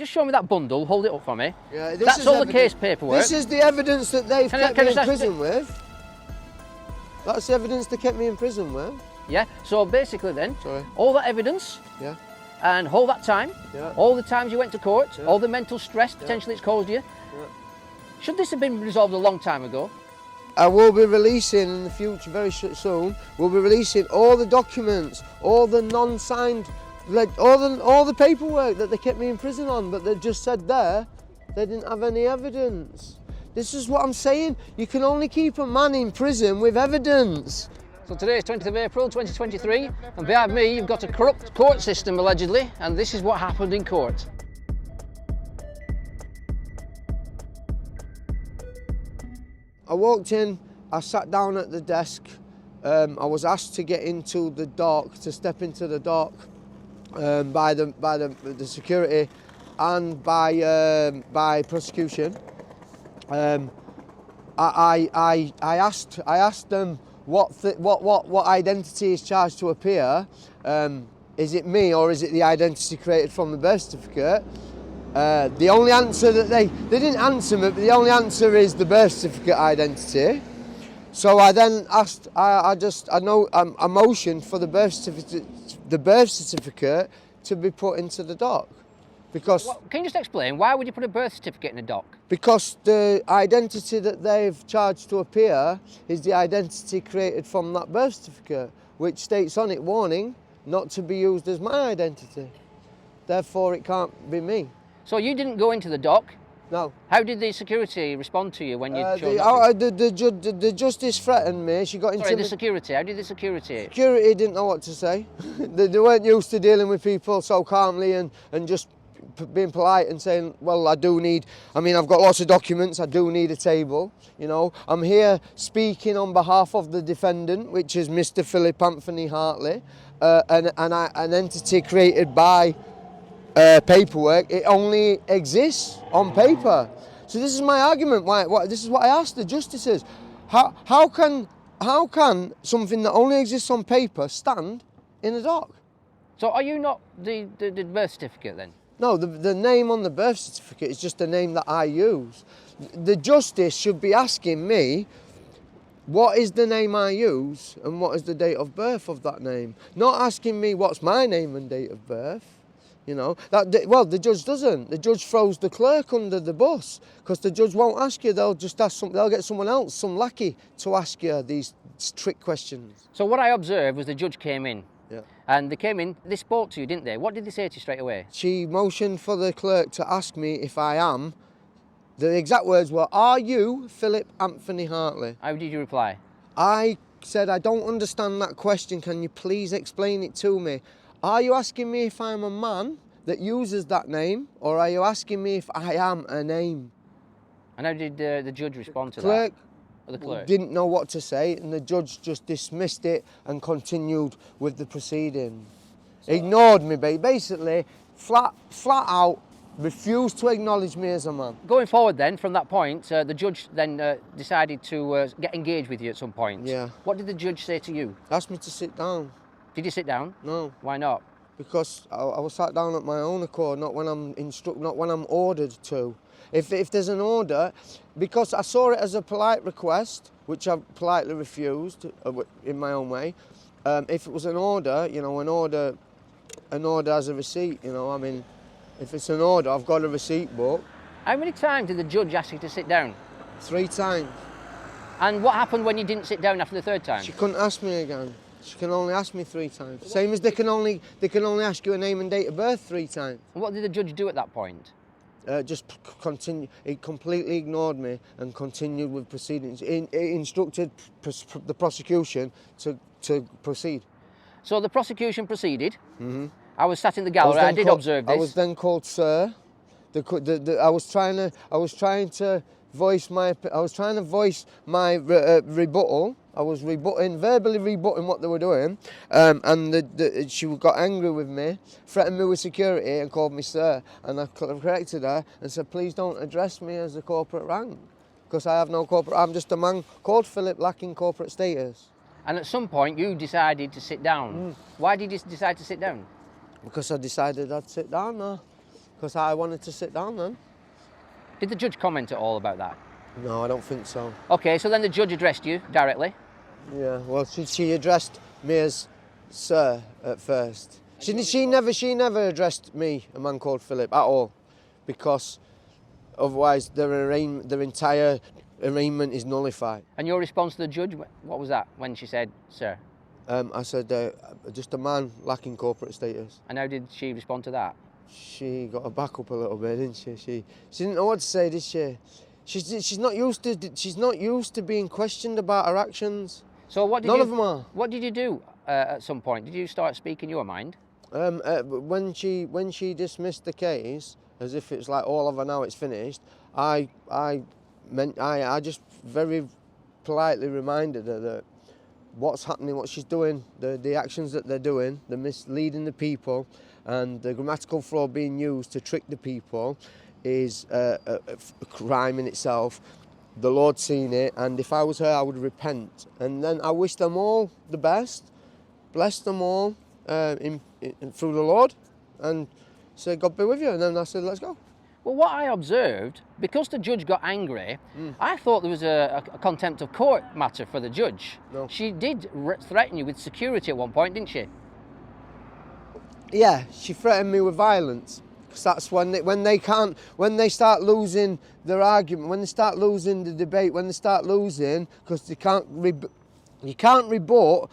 just show me that bundle, hold it up for me. Yeah, That's all the case paperwork. This is the evidence that they've kept me in prison with. That's the evidence they kept me in prison with. Yeah, so basically then, Sorry. all that evidence, yeah, and all that time, yeah, all the times you went to court, yeah, all the mental stress potentially it's caused you, yeah. Should this have been resolved a long time ago? I will be releasing in the future, very soon, we'll be releasing all the documents, all the non-signed, all the paperwork that they kept me in prison on, but they just said there, they didn't have any evidence. This is what I'm saying, you can only keep a man in prison with evidence. So today is 20th of April 2023, and behind me you've got a corrupt court system allegedly, and this is what happened in court. I walked in, I sat down at the desk, I was asked to get into the dock, to step into the dock by the security and by prosecution. I asked them what identity is charged to appear. Is it me or is it the identity created from the birth certificate? The only answer that they didn't answer me, but the only answer is the birth certificate identity. So I then asked, I motioned for the birth certificate to be put into the dock. Because can you just explain, why would you put a birth certificate in a dock? Because the identity that they've charged to appear is the identity created from that birth certificate, which states on it, warning, not to be used as my identity. Therefore, it can't be me. So you didn't go into the dock? No. How did the security respond to you when you chose the justice threatened me. She got into Sorry, the security. How did the security? Security didn't know what to say. they weren't used to dealing with people so calmly and just being polite and saying, well, I've got lots of documents, I do need a table, you know. I'm here speaking on behalf of the defendant, which is Mr. Philip Anthony Hartley, an entity created by paperwork. It only exists on paper. So this is my argument. This is what I asked the justices. How can something that only exists on paper stand in a dock? So are you not the birth certificate then? No, the name on the birth certificate is just the name that I use. The justice should be asking me, what is the name I use and what is the date of birth of that name? Not asking me what's my name and date of birth. You know, the judge doesn't. The judge throws the clerk under the bus because the judge won't ask you. They'll just ask they'll get someone else, some lackey, to ask you these trick questions. So what I observed was the judge came in. Yeah. And they came in, they spoke to you, didn't they? What did they say to you straight away? She motioned for the clerk to ask me if I am. The exact words were, are you Philip Anthony Hartley? How did you reply? I said, I don't understand that question. Can you please explain it to me? Are you asking me if I'm a man that uses that name, or are you asking me if I am a name? And how did the judge respond to that? The clerk didn't know what to say, and the judge just dismissed it and continued with the proceedings. So, ignored me, basically, flat out refused to acknowledge me as a man. Going forward then, from that point, the judge then decided to get engaged with you at some point. Yeah. What did the judge say to you? Asked me to sit down. Did you sit down? No. Why not? Because I was sat down at my own accord, not when I'm ordered to. If there's an order, because I saw it as a polite request, which I politely refused in my own way. If it was an order, you know, an order has a receipt, you know. I mean, if it's an order, I've got a receipt book. How many times did the judge ask you to sit down? 3 times. And what happened when you didn't sit down after the 3rd time? She couldn't ask me again. She can only ask me 3 times. Same as they can only ask you a name and date of birth 3 times. And what did the judge do at that point? Just continue. He completely ignored me and continued with proceedings. He instructed the prosecution to proceed. So the prosecution proceeded. Mm-hmm. I was sat in the gallery. I did observe this. I was then called sir. I was trying to voice my rebuttal. I was verbally rebutting what they were doing, and she got angry with me, threatened me with security and called me sir, and I corrected her and said, please don't address me as a corporate rank, because I have no corporate, I'm just a man called Philip lacking corporate status. And at some point you decided to sit down. Why did you decide to sit down? Because I decided I'd sit down now. because I wanted to sit down then. Did the judge comment at all about that? No, I don't think so. Okay, so then the judge addressed you directly. Yeah, well, she addressed me as sir at first. She never addressed me, a man called Philip, at all, because otherwise their entire arraignment is nullified. And your response to the judge, what was that when she said, sir? I said, just a man lacking corporate status. And how did she respond to that? She got her back up a little bit, didn't she? She didn't know what to say, did she? She's not used to being questioned about her actions. So what did None of them are. What did you do at some point? Did you start speaking your mind? When she dismissed the case, as if it's like all over now, it's finished, I just very politely reminded her that what's happening, what she's doing, the actions that they're doing, the misleading the people, and the grammatical flaw being used to trick the people is a crime in itself. The Lord's seen it, and if I was her, I would repent. And then I wish them all the best, bless them all through the Lord, and say, God be with you. And then I said, let's go. Well, what I observed, because the judge got angry, I thought there was a contempt of court matter for the judge. No. She did threaten you with security at one point, didn't she? Yeah, she threatened me with violence. Because that's when they start losing their argument, when they start losing the debate, when they start losing, because you can't rebut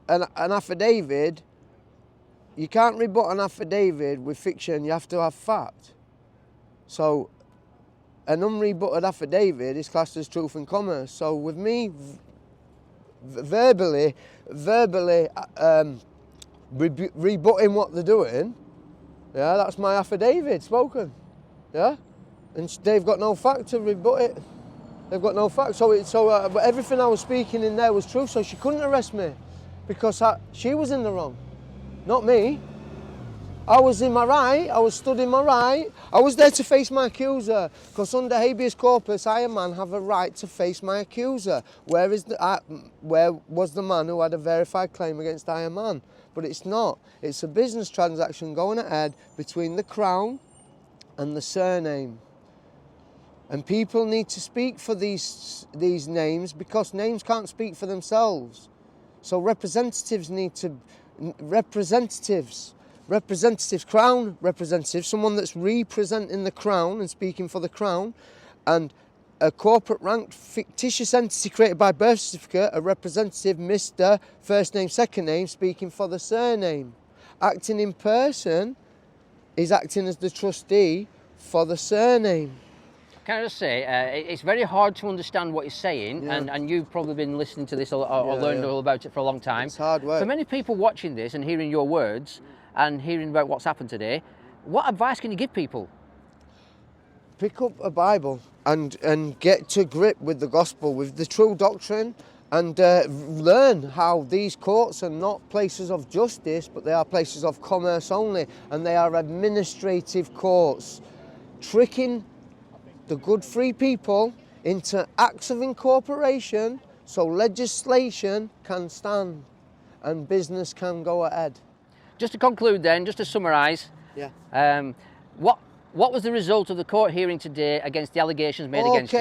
an affidavit. You can't rebut an affidavit with fiction. You have to have fact. So, an unrebutted affidavit is classed as truth in commerce. So, with me verbally rebutting what they're doing, yeah, that's my affidavit spoken, yeah, and they've got no fact to rebut it. They've got no fact. So everything I was speaking in there was true. So she couldn't arrest me because she was in the wrong, not me. I was in my right. I was stood in my right. I was there to face my accuser because under habeas corpus, I, a man, have a right to face my accuser. Where was the man who had a verified claim against I, a man? But it's not. It's a business transaction going ahead between the Crown and the surname. And people need to speak for these names because names can't speak for themselves. So representatives need to... Representatives, Crown representatives, someone that's representing the Crown and speaking for the Crown, and a corporate ranked fictitious entity created by birth certificate, a representative, Mr. first name, second name, speaking for the surname. Acting in person is acting as the trustee for the surname. Can I just say, it's very hard to understand what you're saying, Yeah. and you've probably been listening to this or learned all about it for a long time. It's hard work. For many people watching this and hearing your words and hearing about what's happened today, what advice can you give people? Pick up a Bible and get to grip with the gospel, with the true doctrine, and learn how these courts are not places of justice, but they are places of commerce only, and they are administrative courts, tricking the good free people into acts of incorporation so legislation can stand and business can go ahead. Just to conclude then, just to summarise, Yeah. what was the result of the court hearing today against the allegations made against you?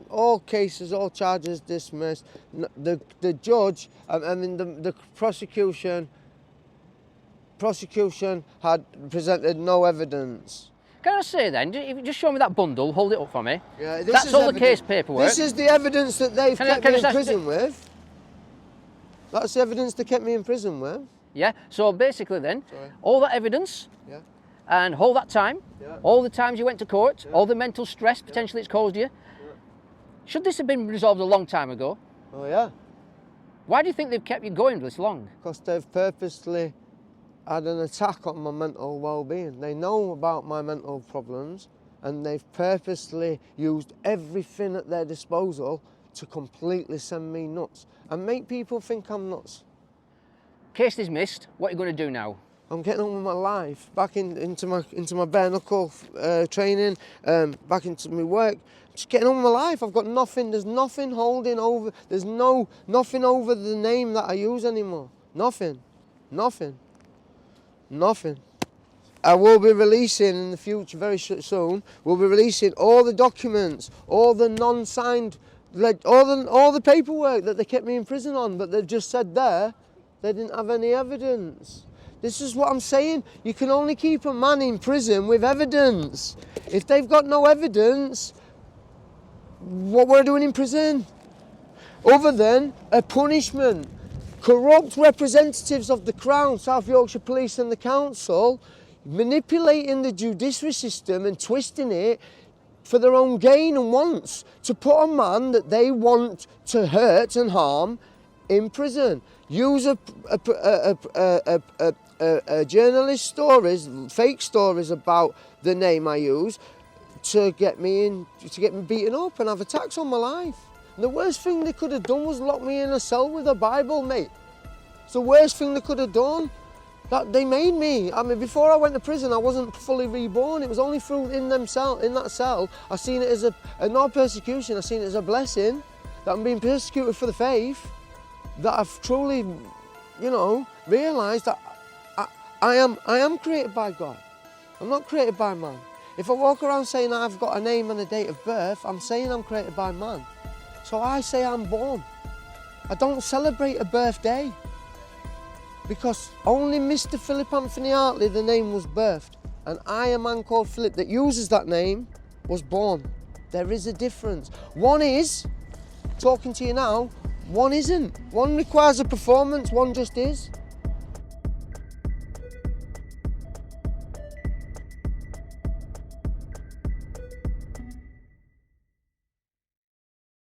All cases, all charges dismissed. The judge, the prosecution had presented no evidence. Can I say then, if you just show me that bundle, hold it up for me. Yeah, That's all the case paperwork. This is the evidence that they've kept me in prison with. That's the evidence they kept me in prison with. Yeah, so basically then, Sorry. all that evidence, Yeah. and all that time, Yeah. all the times you went to court, Yeah. all the mental stress potentially it's caused you, should this have been resolved a long time ago? Oh yeah. Why do you think they've kept you going this long? Because they've purposely had an attack on my mental well-being. They know about my mental problems, and they've purposely used everything at their disposal to completely send me nuts and make people think I'm nuts. Case dismissed, what are you going to do now? I'm getting on with my life, back into my bare knuckle training, back into my work. Just getting on with my life. I've got nothing. There's nothing holding over. There's nothing over the name that I use anymore. Nothing. I will be releasing in the future, very soon, we'll be releasing all the documents, all the non-signed, all the paperwork that they kept me in prison on, but they've just said there, they didn't have any evidence. This is what I'm saying. You can only keep a man in prison with evidence. If they've got no evidence, what we're doing in prison? Other than a punishment. Corrupt representatives of the Crown, South Yorkshire Police and the Council, manipulating the judiciary system and twisting it for their own gain and wants, to put a man that they want to hurt and harm in prison. Use a journalist stories, fake stories about the name I use, to get me beaten up and have attacks on my life. And the worst thing they could have done was lock me in a cell with a Bible, mate. It's the worst thing they could have done. That they made me. I mean, before I went to prison, I wasn't fully reborn. It was only through in that cell, I seen it as no persecution. I seen it as a blessing that I'm being persecuted for the faith. That I've truly, you know, realised that I am created by God. I'm not created by man. If I walk around saying I've got a name and a date of birth, I'm saying I'm created by man. So I say I'm born. I don't celebrate a birthday, because only Mr. Philip Anthony Hartley, the name was birthed, and I, a man called Philip that uses that name, was born. There is a difference. One is, talking to you now, one isn't. One requires a performance, one just is.